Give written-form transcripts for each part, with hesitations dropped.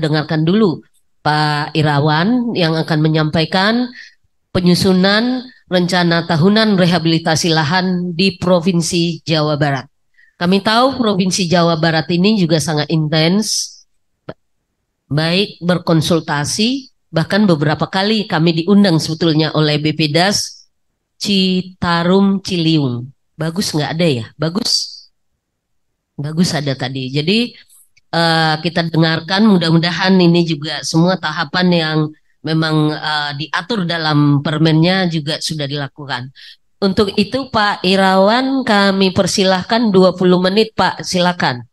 dengarkan dulu Pak Irawan yang akan menyampaikan penyusunan rencana tahunan rehabilitasi lahan di Provinsi Jawa Barat. Kami tahu Provinsi Jawa Barat ini juga sangat intens, baik berkonsultasi, bahkan beberapa kali kami diundang sebetulnya oleh BPDAS Citarum Ciliwung. Bagus nggak ada ya? Bagus. Bagus ada tadi. Jadi kita dengarkan, mudah-mudahan ini juga semua tahapan yang memang diatur dalam permennya juga sudah dilakukan. Untuk itu Pak Irawan kami persilahkan 20 menit Pak, silakan.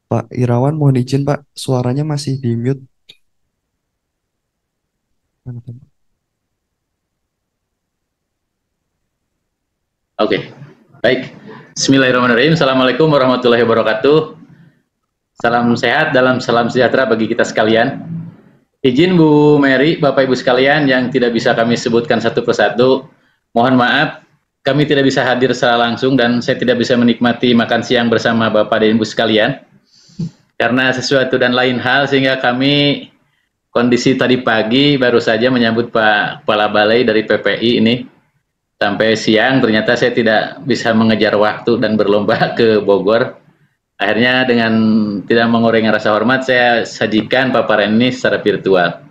Pak Irawan, mohon izin Pak, suaranya masih di mute. Mana, Pak? Oke, baik. Bismillahirrahmanirrahim. Assalamualaikum warahmatullahi wabarakatuh. Salam sehat, salam sejahtera bagi kita sekalian. Izin Bu Mary, Bapak Ibu sekalian yang tidak bisa kami sebutkan satu persatu, mohon maaf, kami tidak bisa hadir secara langsung dan saya tidak bisa menikmati makan siang bersama Bapak dan Ibu sekalian karena sesuatu dan lain hal, sehingga kami kondisi tadi pagi baru saja menyambut Pak Kepala Balai dari PPI ini. Sampai siang ternyata saya tidak bisa mengejar waktu dan berlomba ke Bogor. Akhirnya dengan tidak mengurangi rasa hormat saya sajikan paparan ini secara virtual.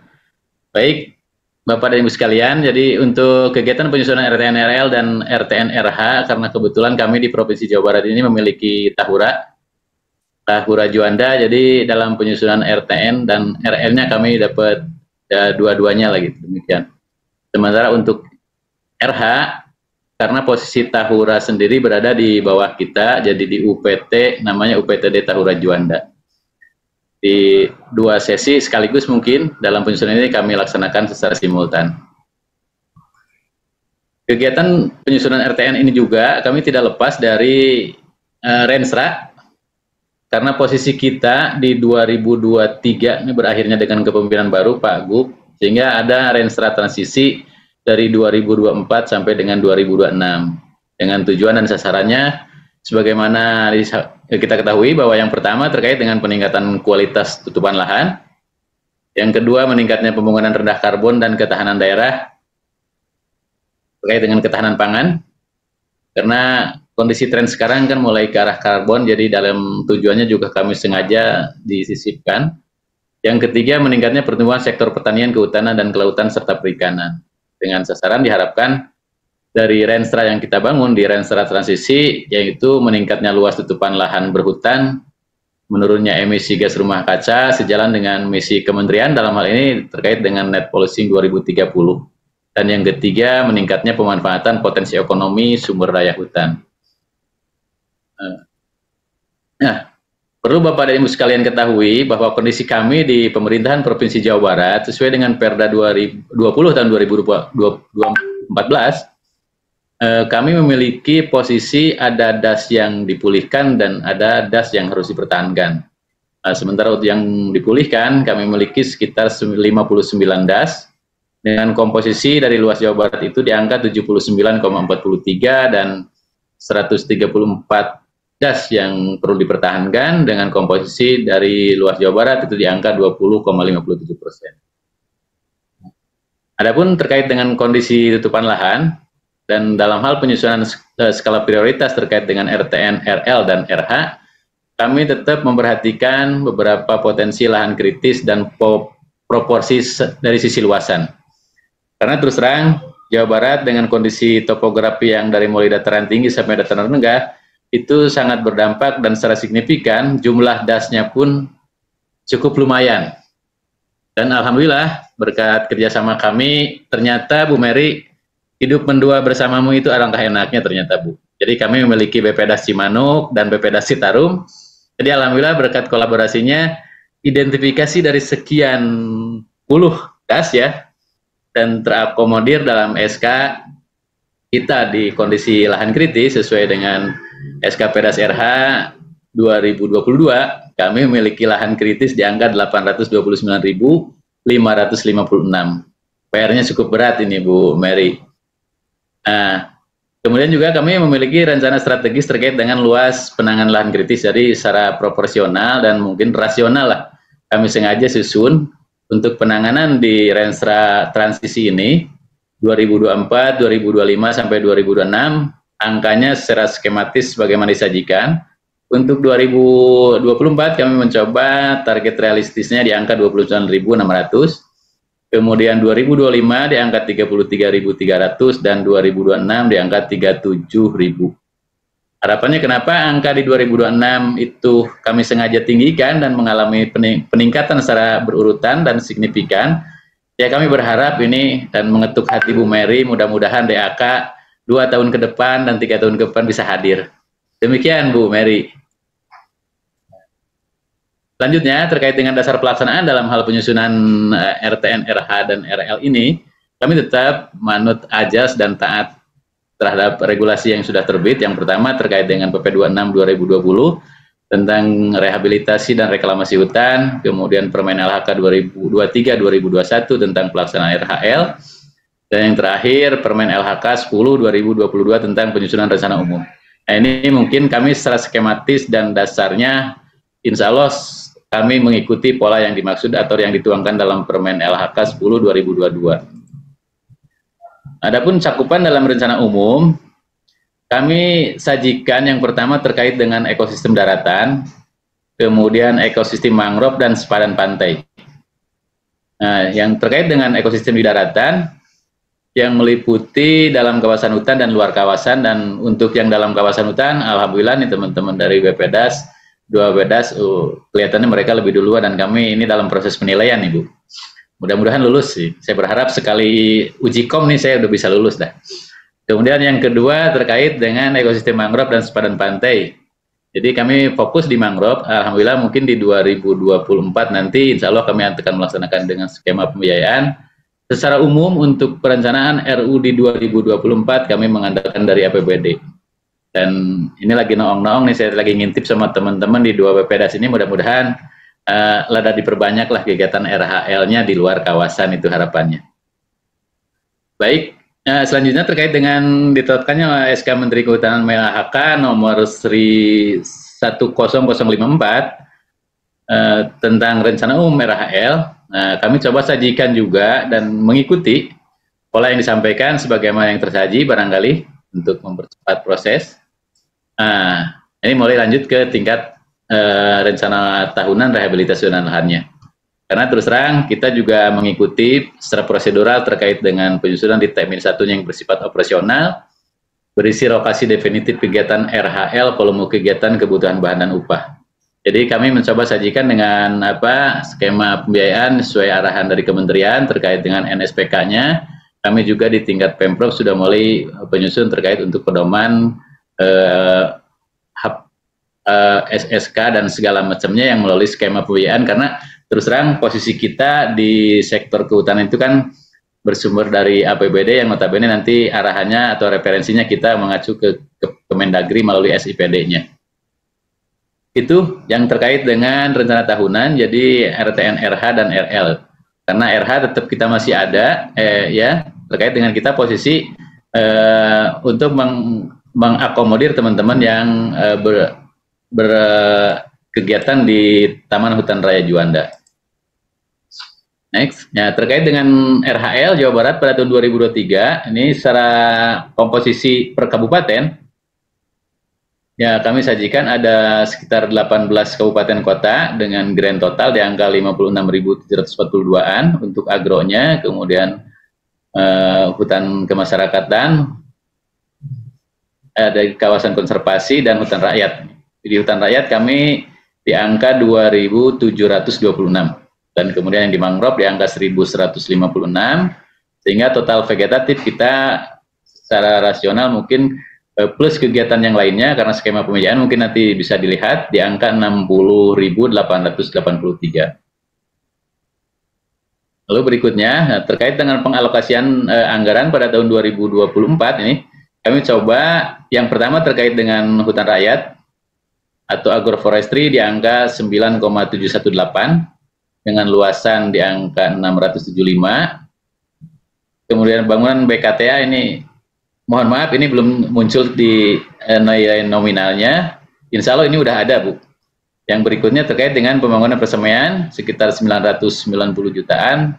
Baik, Bapak dan Ibu sekalian, jadi untuk kegiatan penyusunan RTN-RL dan RTN-RH, karena kebetulan kami di Provinsi Jawa Barat ini memiliki Tahura Juanda, jadi dalam penyusunan RTN dan RL-nya kami dapat dua-duanya lagi, demikian. Sementara untuk RH, karena posisi Tahura sendiri berada di bawah kita, jadi di UPT, namanya UPTD Tahura Juanda. Di dua sesi sekaligus mungkin dalam penyusunan ini kami laksanakan secara simultan. Kegiatan penyusunan RTN ini juga kami tidak lepas dari Rensra, karena posisi kita di 2023 ini berakhirnya dengan kepemimpinan baru Pak Gub, sehingga ada Rensra transisi dari 2024 sampai dengan 2026 dengan tujuan dan sasarannya sebagaimana kita ketahui bahwa yang pertama terkait dengan peningkatan kualitas tutupan lahan, yang kedua meningkatnya pembangunan rendah karbon dan ketahanan daerah terkait dengan ketahanan pangan, karena kondisi tren sekarang kan mulai ke arah karbon, jadi dalam tujuannya juga kami sengaja disisipkan. Yang ketiga meningkatnya pertumbuhan sektor pertanian, kehutanan dan kelautan serta perikanan, dengan sasaran diharapkan dari Renstra yang kita bangun di Renstra transisi, yaitu meningkatnya luas tutupan lahan berhutan, menurunnya emisi gas rumah kaca sejalan dengan misi kementerian dalam hal ini terkait dengan net policy 2030. Dan yang ketiga meningkatnya pemanfaatan potensi ekonomi sumber daya hutan. Nah, perlu Bapak dan Ibu sekalian ketahui bahwa kondisi kami di pemerintahan Provinsi Jawa Barat sesuai dengan Perda 2020 tahun 2014, kami memiliki posisi ada DAS yang dipulihkan dan ada DAS yang harus dipertahankan. Sementara untuk yang dipulihkan kami memiliki sekitar 59 DAS dengan komposisi dari luas Jawa Barat itu di angka 79,43 dan 134 DAS yang perlu dipertahankan dengan komposisi dari luas Jawa Barat itu di angka 20,57%. Adapun terkait dengan kondisi tutupan lahan dan dalam hal penyusunan skala prioritas terkait dengan RTN, RL, dan RH, kami tetap memperhatikan beberapa potensi lahan kritis dan proporsi dari sisi luasan. Karena terus terang Jawa Barat dengan kondisi topografi yang dari mulai dataran tinggi sampai dataran rendah itu sangat berdampak dan secara signifikan jumlah DAS-nya pun cukup lumayan. Dan alhamdulillah berkat kerjasama kami ternyata Bu Mary, hidup mendua bersamamu itu alangkah enaknya ternyata Bu. Jadi kami memiliki BPDAS Cimanuk dan BPDAS Citarum. Jadi alhamdulillah berkat kolaborasinya teridentifikasi dari sekian puluh das ya, dan terakomodir dalam SK kita di kondisi lahan kritis sesuai dengan SK Pedas RH 2022, kami memiliki lahan kritis di angka 829.556. PR-nya cukup berat ini Bu Mary. Nah, kemudian juga kami memiliki rencana strategis terkait dengan luas penanganan lahan kritis, jadi secara proporsional dan mungkin rasional lah kami sengaja susun untuk penanganan di renstra transisi ini 2024, 2025 sampai 2026, angkanya secara skematis bagaimana disajikan. Untuk 2024 kami mencoba target realistisnya di angka 29.600, kemudian 2025 di angka 33.300 dan 2026 di angka 37.000. Harapannya kenapa angka di 2026 itu kami sengaja tinggikan dan mengalami peningkatan secara berurutan dan signifikan. Ya, kami berharap ini dan mengetuk hati Bu Mary, mudah-mudahan DAK 2 tahun ke depan dan 3 tahun ke depan bisa hadir. Demikian Bu Mary. Selanjutnya terkait dengan dasar pelaksanaan dalam hal penyusunan RTN, RH, dan RL ini, kami tetap manut ajas dan taat terhadap regulasi yang sudah terbit. Yang pertama terkait dengan PP 26 2020 tentang rehabilitasi dan reklamasi hutan, kemudian Permen LHK 2023-2021 tentang pelaksanaan RHL, dan yang terakhir Permen LHK 10 2022 tentang penyusunan rencana umum. Nah, ini mungkin kami secara skematis dan dasarnya insya Allah kami mengikuti pola yang dimaksud atau yang dituangkan dalam Permen LHK 10 2022. Adapun cakupan dalam rencana umum, kami sajikan yang pertama terkait dengan ekosistem daratan, kemudian ekosistem mangrove dan sepadan pantai. Nah, yang terkait dengan ekosistem di daratan, yang meliputi dalam kawasan hutan dan luar kawasan, dan untuk yang dalam kawasan hutan, alhamdulillah nih teman-teman dari BPDAS, 2 BPDAS, kelihatannya mereka lebih duluan dan kami ini dalam proses penilaian nih Bu. Mudah-mudahan lulus sih. Saya berharap sekali uji kom nih saya udah bisa lulus dah. Kemudian yang kedua terkait dengan ekosistem mangrove dan sepadan pantai. Jadi kami fokus di mangrove. Alhamdulillah mungkin di 2024 nanti insya Allah kami akan melaksanakan dengan skema pembiayaan. Secara umum untuk perencanaan RU di 2024 kami mengandalkan dari APBD. Dan ini lagi noong-noong nih, saya lagi ngintip sama teman-teman di 2 BPDAS ini, mudah-mudahan lada diperbanyaklah kegiatan RHL-nya di luar kawasan, itu harapannya. Baik, selanjutnya terkait dengan ditetapkannya SK Menteri Kehutanan MLHK nomor 10054 tentang rencana umum RHL. Kami coba sajikan juga dan mengikuti pola yang disampaikan sebagaimana yang tersaji barangkali untuk mempercepat proses. Ini mulai lanjut ke tingkat rencana tahunan rehabilitasi lahannya. Karena terus terang kita juga mengikuti secara prosedural terkait dengan penyusunan di T-1 yang bersifat operasional, berisi lokasi definitif kegiatan RHL, volume kegiatan kebutuhan bahan dan upah. Jadi kami mencoba sajikan dengan skema pembiayaan sesuai arahan dari kementerian terkait dengan NSPK-nya. Kami juga di tingkat Pemprov sudah mulai penyusun terkait untuk pedoman SSK dan segala macamnya yang melalui skema pembiayaan, karena terus terang posisi kita di sektor kehutanan itu kan bersumber dari APBD yang notabene nanti arahannya atau referensinya kita mengacu ke Kemendagri melalui SIPD-nya. Itu yang terkait dengan rencana tahunan, jadi RTN, RH, dan RL. Karena RH tetap kita masih ada, ya terkait dengan kita posisi untuk mengakomodir teman-teman yang berkegiatan di Taman Hutan Raya Juanda. Next, ya terkait dengan RHL Jawa Barat pada tahun 2023, ini secara komposisi per kabupaten, ya kami sajikan ada sekitar 18 kabupaten kota dengan grand total di angka 56.742-an untuk agronya, kemudian hutan kemasyarakatan, ada kawasan konservasi dan hutan rakyat. Di hutan rakyat kami di angka 2.726 dan kemudian yang di mangrove di angka 1.156, sehingga total vegetatif kita secara rasional mungkin plus kegiatan yang lainnya karena skema pembiayaan mungkin nanti bisa dilihat di angka 60.883. Lalu berikutnya terkait dengan pengalokasian anggaran pada tahun 2024 ini, kami coba yang pertama terkait dengan hutan rakyat atau agroforestry di angka 9,718 dengan luasan di angka 675. Kemudian bangunan BKTA ini, mohon maaf ini belum muncul di nilai nominalnya. Insya Allah ini udah ada, Bu. Yang berikutnya terkait dengan pembangunan persemaian sekitar 990 jutaan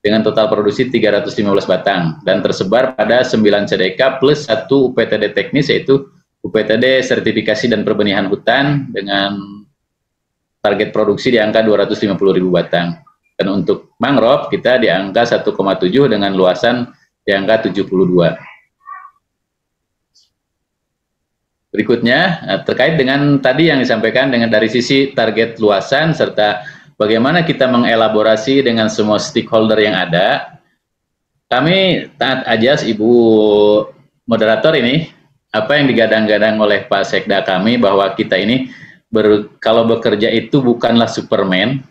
dengan total produksi 315 batang dan tersebar pada 9 CDK plus 1 UPTD teknis yaitu UPTD sertifikasi dan perbenihan hutan dengan target produksi di angka 250.000 batang. Dan untuk mangrove kita di angka 1,7 dengan luasan di angka 72. Berikutnya, terkait dengan tadi yang disampaikan dengan dari sisi target luasan serta bagaimana kita mengelaborasi dengan semua stakeholder yang ada, kami taat ajas Ibu moderator ini, apa yang digadang-gadang oleh Pak Sekda kami bahwa kita ini kalau bekerja itu bukanlah Superman,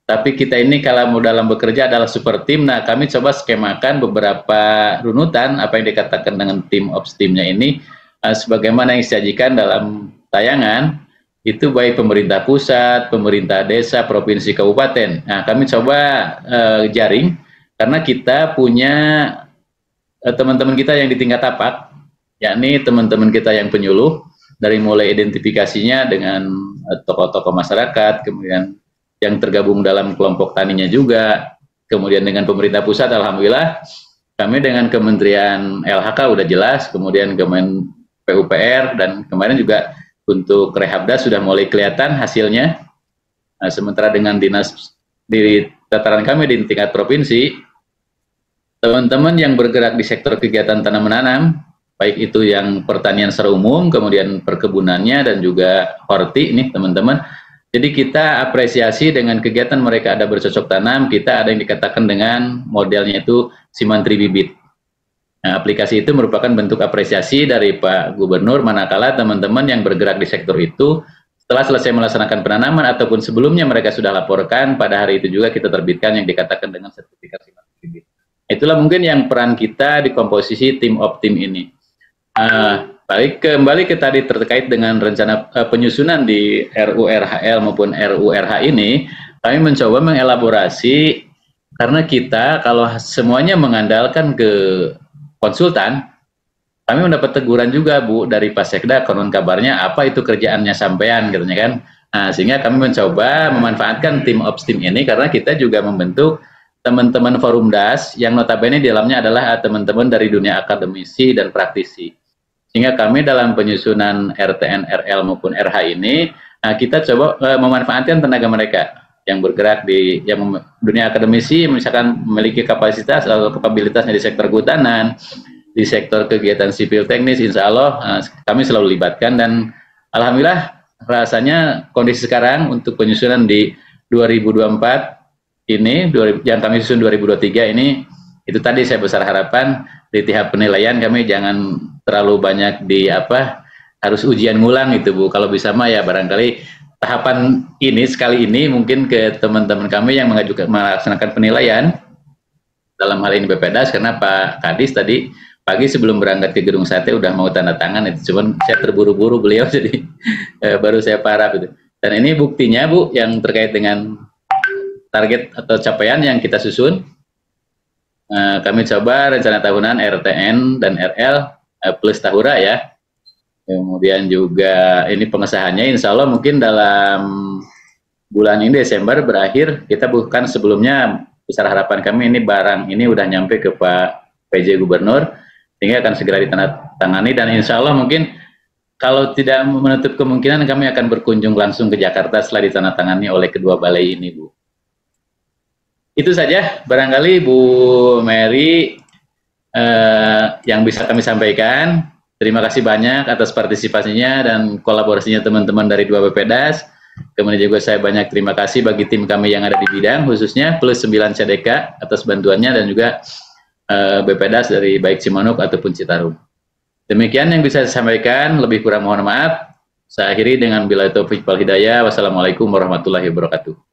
tapi kita ini kalau dalam bekerja adalah super team. Nah, kami coba skemakan beberapa runutan apa yang dikatakan dengan team ops teamnya ini, sebagaimana yang disajikan dalam tayangan, itu baik pemerintah pusat, pemerintah desa, provinsi, kabupaten. Nah, kami coba jaring, karena kita punya teman-teman kita yang di tingkat tapak, yakni teman-teman kita yang penyuluh, dari mulai identifikasinya dengan tokoh-tokoh masyarakat, kemudian yang tergabung dalam kelompok taninya juga, kemudian dengan pemerintah pusat, alhamdulillah, kami dengan Kementerian LHK udah jelas, kemudian Kemen PUPR, dan kemarin juga untuk Rehabda sudah mulai kelihatan hasilnya. Nah, sementara dengan dinas di tataran kami di tingkat provinsi, teman-teman yang bergerak di sektor kegiatan tanam menanam, baik itu yang pertanian secara umum, kemudian perkebunannya dan juga horti ini teman-teman. Jadi kita apresiasi dengan kegiatan mereka ada bercocok tanam, kita ada yang dikatakan dengan modelnya itu Simantri Bibit. Nah, aplikasi itu merupakan bentuk apresiasi dari Pak Gubernur manakala teman-teman yang bergerak di sektor itu setelah selesai melaksanakan penanaman ataupun sebelumnya mereka sudah laporkan, pada hari itu juga kita terbitkan yang dikatakan dengan sertifikasi bibit. Itulah mungkin yang peran kita di komposisi tim op tim ini. Balik kembali ke tadi terkait dengan rencana penyusunan di RURHL maupun RURH ini, kami mencoba mengelaborasi karena kita kalau semuanya mengandalkan ke konsultan, kami mendapat teguran juga Bu dari Pak Sekda, konon kabarnya apa itu kerjaannya sampean katanya kan. Nah, sehingga kami mencoba memanfaatkan tim ops tim ini karena kita juga membentuk teman-teman forum DAS yang notabene di dalamnya adalah teman-teman dari dunia akademisi dan praktisi. Sehingga kami dalam penyusunan RTN, RL maupun RH ini, kita coba memanfaatkan tenaga mereka yang bergerak di dunia akademisi, misalkan memiliki kapasitas atau kapabilitasnya di sektor kehutanan, di sektor kegiatan sipil teknis, insya Allah kami selalu libatkan. Dan alhamdulillah rasanya kondisi sekarang untuk penyusunan di 2024 ini, yang kami susun 2023 ini, itu tadi saya besar harapan di tahap penilaian kami jangan terlalu banyak harus ujian ngulang itu Bu. Kalau bisa mah ya barangkali tahapan ini sekali ini mungkin ke teman-teman kami yang melaksanakan penilaian dalam hal ini BPDAS, karena Pak Kadis tadi pagi sebelum berangkat ke Gedung Sate udah mau tanda tangan itu, cuman saya terburu-buru beliau jadi baru saya paraf itu. Dan ini buktinya Bu yang terkait dengan target atau capaian yang kita susun. Kami coba rencana tahunan RTN dan RL plus tahura ya. Kemudian juga ini pengesahannya insya Allah mungkin dalam bulan ini Desember berakhir. Kita bukan sebelumnya, besar harapan kami ini barang ini udah nyampe ke Pak PJ Gubernur, sehingga akan segera ditandatangani. Dan insya Allah mungkin kalau tidak menutup kemungkinan kami akan berkunjung langsung ke Jakarta setelah ditandatangani oleh kedua balai ini Bu. Itu saja barangkali Bu Mary yang bisa kami sampaikan. Terima kasih banyak atas partisipasinya dan kolaborasinya teman-teman dari 2 BPDAS. Kemudian juga saya banyak terima kasih bagi tim kami yang ada di bidang khususnya plus 9 CDK atas bantuannya dan juga BPDAS dari baik Cimanuk ataupun Citarum. Demikian yang bisa saya sampaikan, lebih kurang mohon maaf. Saya akhiri dengan billahi taufiq wal hidayah. Wassalamualaikum warahmatullahi wabarakatuh.